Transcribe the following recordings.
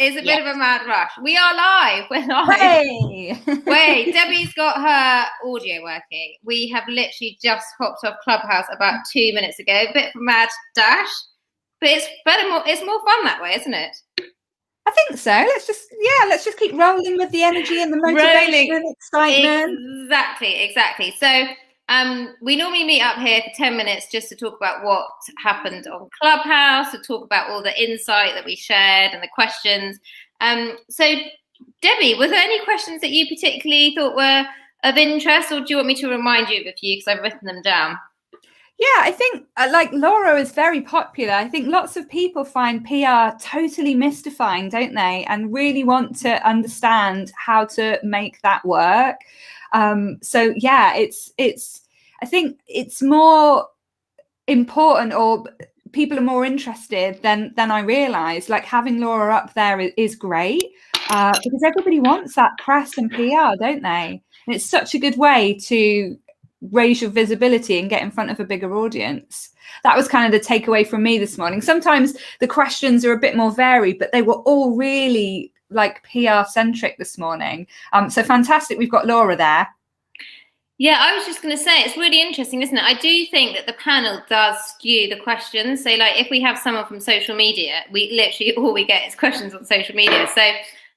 It's a bit of a mad rush. We are live. We're live. Hey! Wait, Debbie's got her audio working. We have literally just hopped off Clubhouse about 2 minutes ago. A bit of a mad dash, but it's more fun that way, isn't it? I think so. Let's just keep rolling with the energy and the motivation and excitement. Exactly. So we normally meet up here for 10 minutes just to talk about what happened on Clubhouse, to talk about all the insight that we shared and the questions. So Debbie, were there any questions that you particularly thought were of interest, or do you want me to remind you of a few because I've written them down? Yeah, I think like Laura is very popular. I think lots of people find PR totally mystifying, don't they? And really want to understand how to make that work. So yeah, I think it's more important, or people are more interested than I realize. Like having Laura up there is great because everybody wants that press and PR, don't they? And it's such a good way to raise your visibility and get in front of a bigger audience. That was kind of the takeaway from me this morning. Sometimes the questions are a bit more varied, but they were all really like PR centric this morning. So fantastic. We've got Laura there. Yeah, I was just going to say, it's really interesting, isn't it? I do think that the panel does skew the questions. So like if we have someone from social media, we literally all we get is questions on social media. So,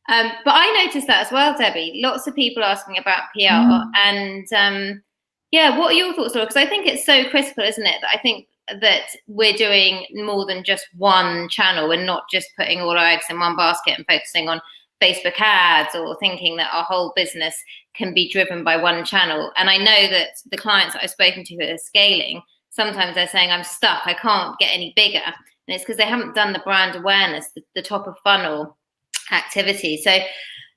but I noticed that as well, Debbie, lots of people asking about PR and yeah, what are your thoughts, Laura? Because I think it's so critical, isn't it? That I think that we're doing more than just one channel and not just putting all our eggs in one basket and focusing on Facebook ads or thinking that our whole business can be driven by one channel. And I know that the clients that I've spoken to who are scaling, sometimes they're saying, I'm stuck, I can't get any bigger. And it's because they haven't done the brand awareness, the top of funnel activity. So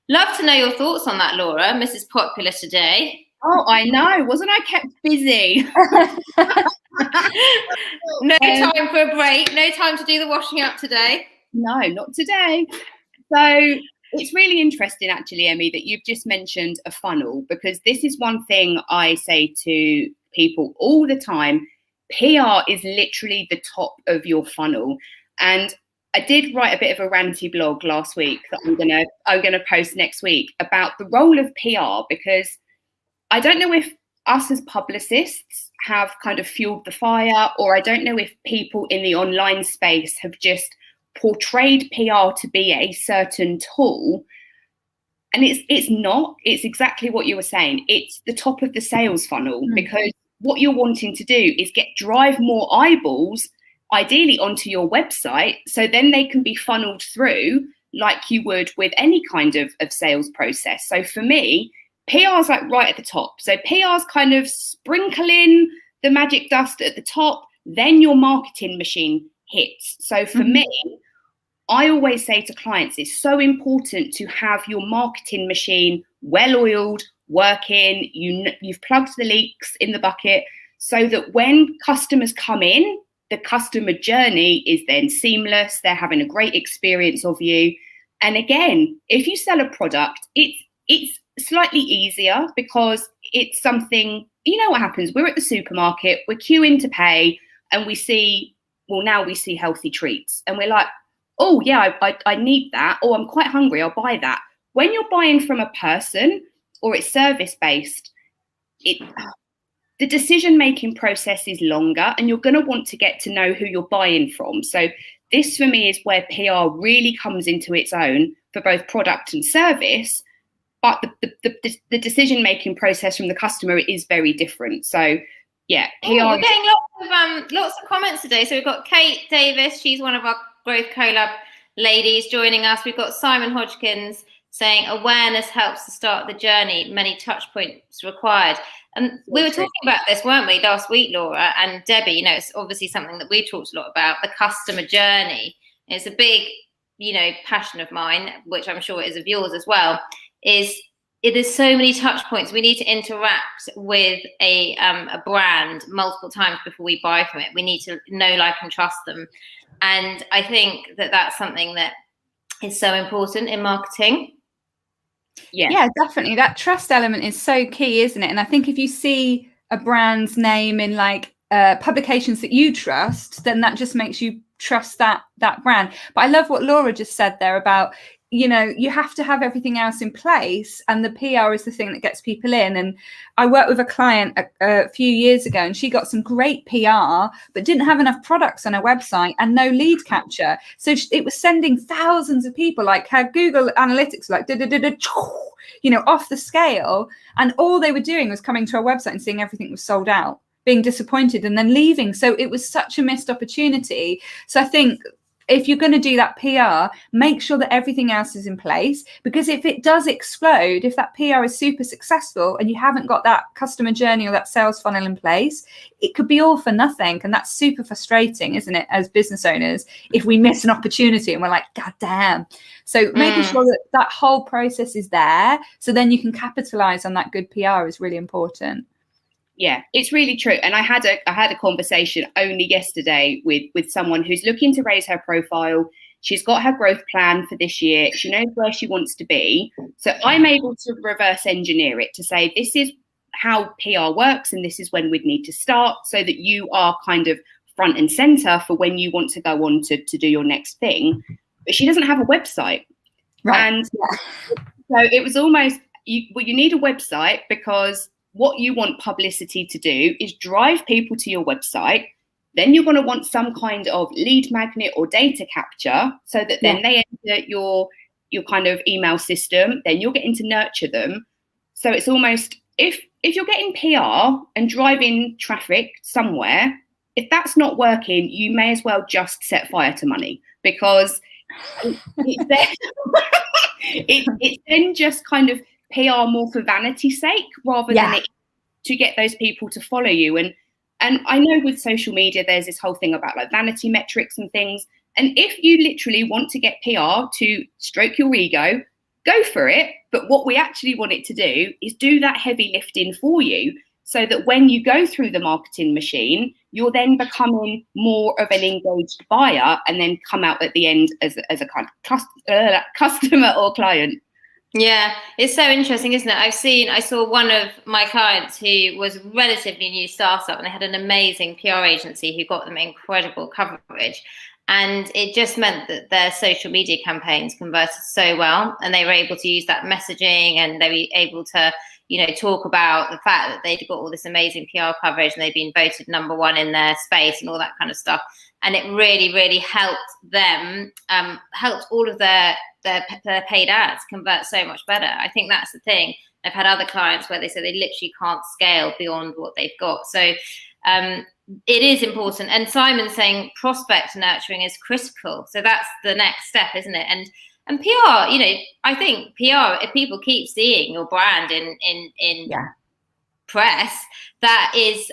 love to know your thoughts on that, Laura, Mrs. Popular today. Oh, I know. Wasn't I kept busy? No time for a break. No time to do the washing up today. No, not today. So it's really interesting, actually, Emmie, that you've just mentioned a funnel, because this is one thing I say to people all the time. PR is literally the top of your funnel. And I did write a bit of a ranty blog last week that I'm gonna post next week about the role of PR, because I don't know if us as publicists have kind of fueled the fire, or I don't know if people in the online space have just portrayed PR to be a certain tool. And it's not. It's exactly what you were saying. It's the top of the sales funnel, because what you're wanting to do is drive more eyeballs, ideally onto your website, so then they can be funneled through like you would with any kind of sales process. So for me, PR's like right at the top. So PR's kind of sprinkling the magic dust at the top, then your marketing machine hits. So for me, I always say to clients, it's so important to have your marketing machine well-oiled, working, you've plugged the leaks in the bucket, so that when customers come in, the customer journey is then seamless, they're having a great experience of you. And again, if you sell a product, it's slightly easier because it's something, you know what happens, we're at the supermarket, we're queuing to pay, and now we see healthy treats, and we're like, oh yeah, I need that, or I'm quite hungry, I'll buy that. When you're buying from a person or it's service-based, the decision-making process is longer, and you're going to want to get to know who you're buying from. So this for me is where PR really comes into its own for both product and service, but the decision-making process from the customer is very different. So yeah, PR. We're getting lots of comments today. So we've got Kate Davis, she's one of our Growth Collab ladies, joining us. We've got Simon Hodgkins saying awareness helps to start the journey, many touch points required. And we were talking about this, weren't we, last week, Laura and Debbie? You know, it's obviously something that we talked a lot about, the customer journey. It's a big, passion of mine, which I'm sure is of yours as well, is so many touch points. We need to interact with a brand multiple times before we buy from it. We need to know, like, and trust them. And I think that that's something that is so important in marketing. Yeah, definitely. That trust element is so key, isn't it? And I think if you see a brand's name in like publications that you trust, then that just makes you trust that brand. But I love what Laura just said there about you have to have everything else in place, and the PR is the thing that gets people in. And I worked with a client a few years ago, and she got some great PR but didn't have enough products on her website and no lead capture, so it was sending thousands of people, like her Google Analytics like off the scale, and all they were doing was coming to our website and seeing everything was sold out, being disappointed and then leaving. So it was such a missed opportunity. So I think if you're going to do that PR, make sure that everything else is in place, because if it does explode, if that PR is super successful and you haven't got that customer journey or that sales funnel in place, it could be all for nothing. And that's super frustrating, isn't it, as business owners, if we miss an opportunity and we're like, God damn. So making sure that that whole process is there, so then you can capitalize on that good PR, is really important. Yeah, it's really true. And I had a conversation only yesterday with someone who's looking to raise her profile. She's got her growth plan for this year. She knows where she wants to be. So I'm able to reverse engineer it to say, this is how PR works and this is when we'd need to start, so that you are kind of front and center for when you want to go on to do your next thing. But she doesn't have a website. Right. And so it was almost, you need a website, because what you want publicity to do is drive people to your website. Then you're going to want some kind of lead magnet or data capture, so that then they enter your kind of email system. Then you're getting to nurture them. So it's almost, if you're getting PR and driving traffic somewhere, if that's not working, you may as well just set fire to money, because it's then just kind of PR more for vanity's sake, rather than it to get those people to follow you. And I know with social media, there's this whole thing about like vanity metrics and things. And if you literally want to get PR to stroke your ego, go for it. But what we actually want it to do is do that heavy lifting for you, so that when you go through the marketing machine, you're then becoming more of an engaged buyer, and then come out at the end as a kind of customer or client. Yeah, it's so interesting, isn't it? I saw one of my clients who was a relatively new startup, and they had an amazing PR agency who got them incredible coverage. And it just meant that their social media campaigns converted so well, and they were able to use that messaging, and they were able to, talk about the fact that they'd got all this amazing PR coverage and they'd been voted #1 in their space and all that kind of stuff. And it really, really helped them, helped all of their paid ads convert so much better. I think that's the thing. I've had other clients where they say they literally can't scale beyond what they've got. So it is important. And Simon's saying prospect nurturing is critical. So that's the next step, isn't it? And PR, I think PR, if people keep seeing your brand in press, that is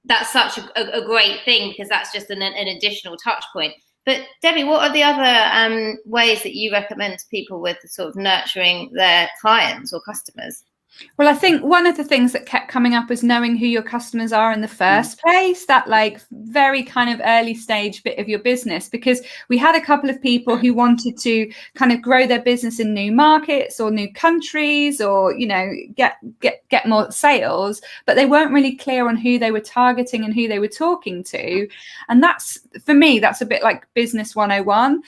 that's such a great thing, because that's just an additional touch point. But Debbie, what are the other ways that you recommend to people with sort of nurturing their clients or customers? Well, I think one of the things that kept coming up was knowing who your customers are in the first place, that like very kind of early stage bit of your business, because we had a couple of people who wanted to kind of grow their business in new markets or new countries, or, get more sales, but they weren't really clear on who they were targeting and who they were talking to. And that's, for me, that's a bit like business 101.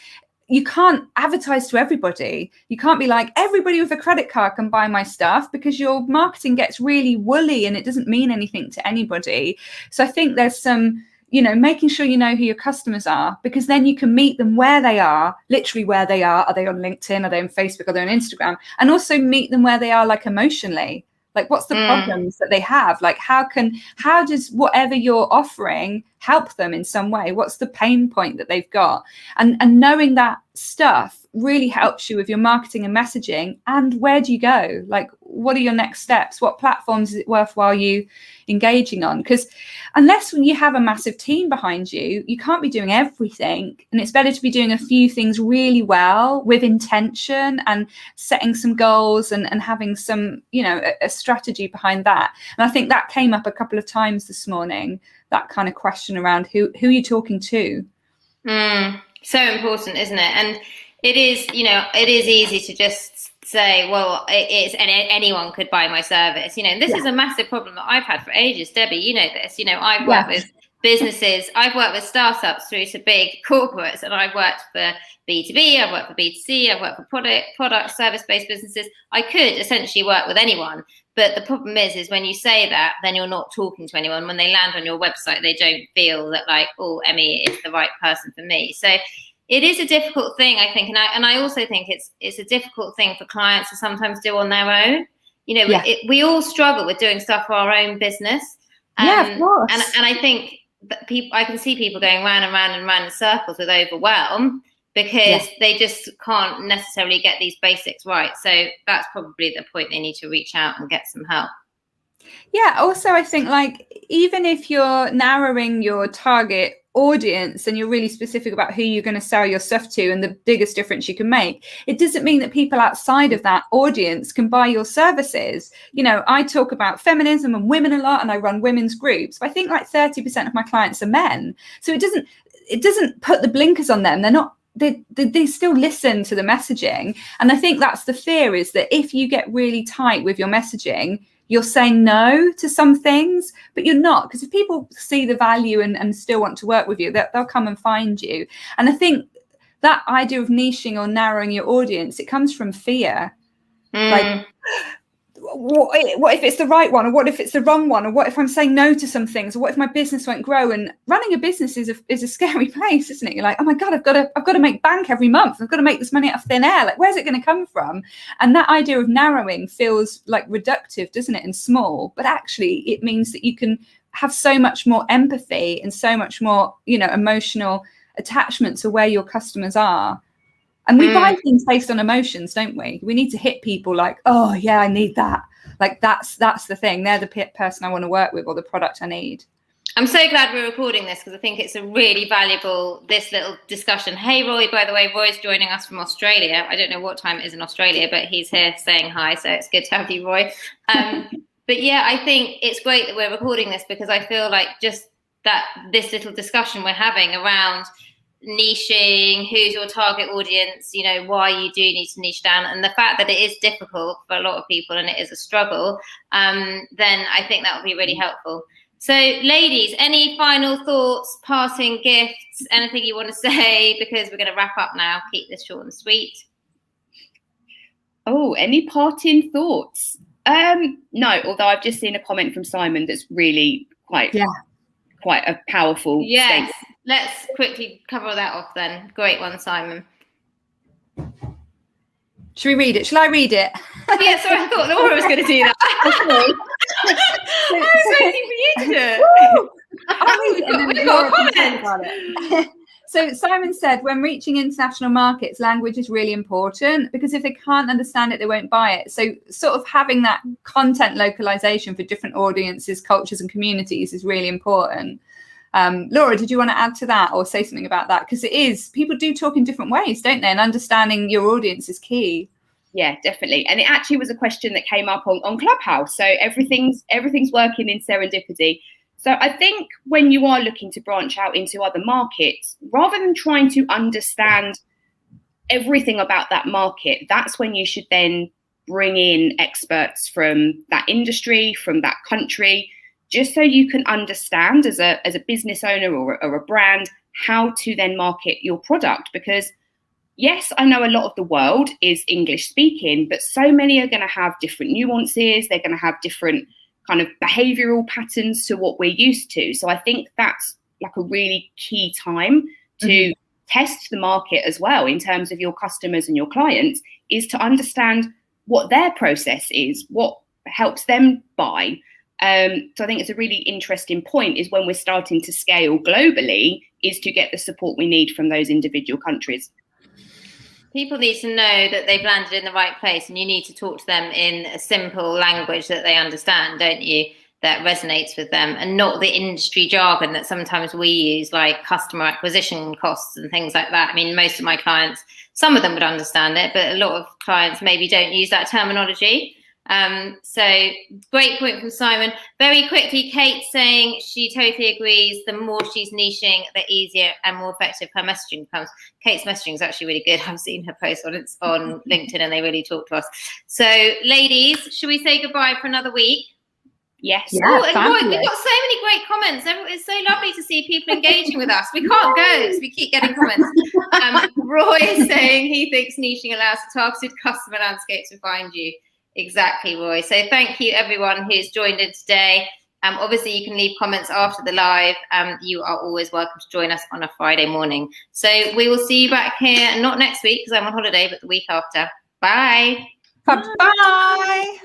You can't advertise to everybody. You can't be like, everybody with a credit card can buy my stuff, because your marketing gets really woolly and it doesn't mean anything to anybody. So I think there's some, making sure you know who your customers are, because then you can meet them where they are, literally where they are. Are they on LinkedIn? Are they on Facebook? Are they on Instagram? And also meet them where they are, like emotionally. Like, what's the problems that they have? Like, how does whatever you're offering help them in some way? What's the pain point that they've got? And knowing that stuff really helps you with your marketing and messaging. And where do you go? Like, what are your next steps? What platforms is it worthwhile you engaging on? Because unless you have a massive team behind you, you can't be doing everything. And it's better to be doing a few things really well with intention, and setting some goals, and having some, a strategy behind that. And I think that came up a couple of times this morning, that kind of question around who are you talking to? So important, isn't it? And it is, it is easy to just say, well, it's, and anyone could buy my service. This is a massive problem that I've had for ages. Debbie, you know this. I've worked with businesses. I've worked with startups through to big corporates, and I've worked for B2B, I've worked for B2C, I've worked for product service-based businesses. I could essentially work with anyone. But the problem is when you say that, then you're not talking to anyone. When they land on your website, they don't feel that like, oh, Emmie is the right person for me. So it is a difficult thing, I think. And I also think it's a difficult thing for clients to sometimes do on their own. You know, we all struggle with doing stuff for our own business. Of course. And I think that I can see people going round and round and round in circles with overwhelm because they just can't necessarily get these basics right. So that's probably the point. They need to reach out and get some help. Yeah. Also, I think like even if you're narrowing your target audience and you're really specific about who you're going to sell your stuff to and the biggest difference you can make, it doesn't mean that people outside of that audience can buy your services. You know, I talk about feminism and women a lot, and I run women's groups, but I think like 30% of my clients are men. So it doesn't put the blinkers on them. They're not, they still listen to the messaging. And I think that's the fear, is that if you get really tight with your messaging, you're saying no to some things, but you're not, because if people see the value and still want to work with you, they'll come and find you. And I think that idea of niching or narrowing your audience, it comes from fear. Like, what if it's the right one, or what if it's the wrong one, or what if I'm saying no to some things, or what if my business won't grow? And running a business is a scary place, isn't it? You're like, oh my God, I've got to make bank every month. I've got to make this money out of thin air. Like, where's it going to come from? And that idea of narrowing feels like reductive, doesn't it, and small? But actually, it means that you can have so much more empathy and so much more, you know, emotional attachment to where your customers are. And we buy things based on emotions, don't we? We need to hit people like, oh yeah, I need that. Like that's the thing. They're the person I want to work with, or the product I need. I'm so glad we're recording this, because I think it's a really valuable, this little discussion. Hey, Roy, by the way, Roy's joining us from Australia. I don't know what time it is in Australia, but he's here saying hi. So it's good to have you, Roy. But yeah, I think it's great that we're recording this, because I feel like just that this little discussion we're having around niching, who's your target audience, you know, why you do need to niche down, and the fact that it is difficult for a lot of people and it is a struggle, then I think that would be really helpful. So ladies, any final thoughts, parting gifts, anything you want to say, because we're going to wrap up now, keep this short and sweet? Oh, any parting thoughts? No, although I've just seen a comment from Simon that's really quite a powerful statement. Let's quickly cover that off then. Great one, Simon. Should we read it? Shall I read it? Yeah, sorry, I thought Laura was going to do that. I was waiting for you to do it. I'll read it, and then we Laura got a can talk about it. So Simon said, when reaching international markets, language is really important, because if they can't understand it, they won't buy it. So sort of having that content localization for different audiences, cultures and communities is really important. Laura, did you want to add to that or say something about that? Because it is, people do talk in different ways, don't they? And understanding your audience is key. Yeah, definitely. And it actually was a question that came up on Clubhouse. So everything's working in serendipity. So I think when you are looking to branch out into other markets, rather than trying to understand everything about that market, that's when you should then bring in experts from that industry, from that country, just so you can understand as a business owner or a brand how to then market your product. Because yes, I know a lot of the world is English speaking, but so many are going to have different nuances. They're going to have different kind of behavioral patterns to what we're used to. So I think that's like a really key time to test the market as well in terms of your customers and your clients, is to understand what their process is, what helps them buy. So I think it's a really interesting point, is when we're starting to scale globally, is to get the support we need from those individual countries. People need to know that they've landed in the right place, and you need to talk to them in a simple language that they understand, don't you? That resonates with them, and not the industry jargon that sometimes we use, like customer acquisition costs and things like that. I mean, most of my clients, some of them would understand it, but a lot of clients maybe don't use that terminology. So great point from Simon. Very quickly, Kate saying she totally agrees. The more she's niching, the easier and more effective her messaging becomes. Kate's messaging is actually really good. I've seen her post on LinkedIn, and they really talk to us. So ladies, should we say goodbye for another week? Yes. Yeah, Oh, and Roy, we've fabulous. got so many great comments. It's so lovely to see people engaging with us. We can't go because we keep getting comments. Roy is saying he thinks niching allows targeted customer landscapes to find you. Exactly, Roy. So thank you, everyone who's joined in today. Obviously, you can leave comments after the live. You are always welcome to join us on a Friday morning. So we will see you back here, not next week because I'm on holiday, but the week after. Bye. Bye.